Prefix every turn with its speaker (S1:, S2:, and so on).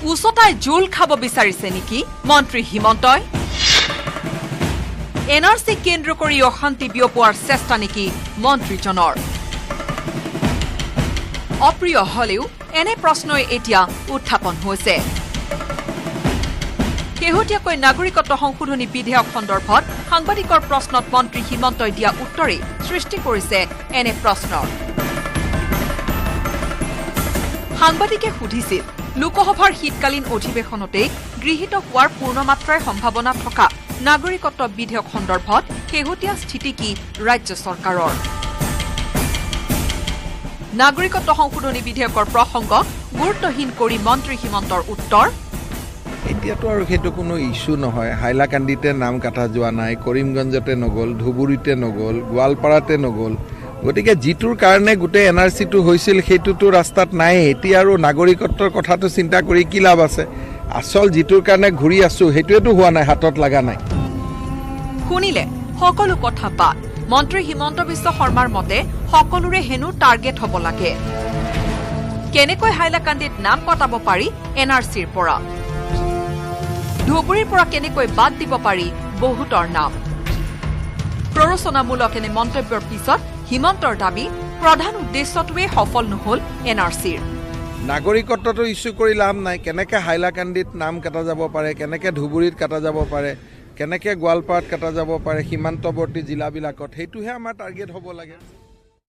S1: উচতাই জোল খাব বিচাৰিছে নেকি মন্ত্ৰী হিমন্তই এনআৰসি কেন্দ্ৰ কৰি অশান্তি বিয়পোৱাৰ চেষ্টা নেকি মন্ত্ৰীজনৰ অপ্ৰিয় হলেও এনে প্ৰশ্নই এতিয়া উত্থাপন হৈছে শেহতীয়াকৈ নাগৰিকত্ব সংশোধনী বিধেয়ক সন্দৰ্ভত সাংবাদিকৰ প্ৰশ্নত মন্ত্ৰী হিমন্তই দিয়া উত্তৰে সৃষ্টি কৰিছে এনে প্ৰশ্নৰ সাংবাদিকে সুধিছিল লোকসভাৰ শীতকালীন অধিৱেশনতে গৃহীত হোৱাৰ পূৰ্ণমাত্ৰাৰ সম্ভাৱনা থকা নাগৰিকত্ব বিধেয়ক সন্দৰ্ভত শেহতীয়া স্থিতি কি ৰাজ্য চৰকাৰৰ নাগৰিকত্ব সংশোধনী বিধেয়কৰ প্ৰসংগ গুৰুত্বহীন কৰি মন্ত্ৰী হিমন্তৰ উত্তৰ
S2: এতিয়াতো আৰু সেইটো কোনো ইস্যু নহয় হাইলাকান্দিতে নাম কাটা যোৱা নাই কৰিমগঞ্জতে নগল ধুবুৰীতে নগল গোৱালপাৰাতে নগল গতিকে যিটোৰ কাৰণে গোটেই এনআৰচিটো হৈছিল সেইটোতো ৰাস্তাত নাই এতিয়া আৰু নাগৰিকত্বৰ কথাটো চিন্তা কৰি কি লাভ আছে আসল যিটোৰ কাৰণে ঘূৰি আছো সেইটোৱেতো হোৱা নাই হাতত লগা নাই
S1: শুনিলে সকলো কথা বাদ মন্ত্ৰী হিমন্ত বিশ্ব শৰ্মাৰ মতে সকলোৰে হেনু টাৰ্গেট হ'ব লাগে কেনেকৈ হাইলাকান্দিত নাম কটাব পাৰি এনআৰচিৰ পৰা ধুবুৰীৰ পৰা কেনেকৈ বাদ দিব পাৰি বহুতৰ নাম প্ৰৰোচনামূলক এনে মন্তব্যৰ পিছত হিমন্তৰ দাবী প্ৰধান উদ্দেশ্যটোৱে সফল নহল এনআৰচিৰ
S2: নাগৰিকত্বটো ইস্যু কৰি লাভ নাই কেনেকৈ হাইলাকান্দিত নাম কাটা যাব পাৰে কেনেকৈ ধুবুৰীত কাটা যাব পাৰে কেনেকৈ গোৱালপাৰাত কাটা যাব পাৰে সীমান্তৱৰ্তী জিলাবিলাকত সেইটোহে আমাৰ টাৰ্গেট হ'ব লাগে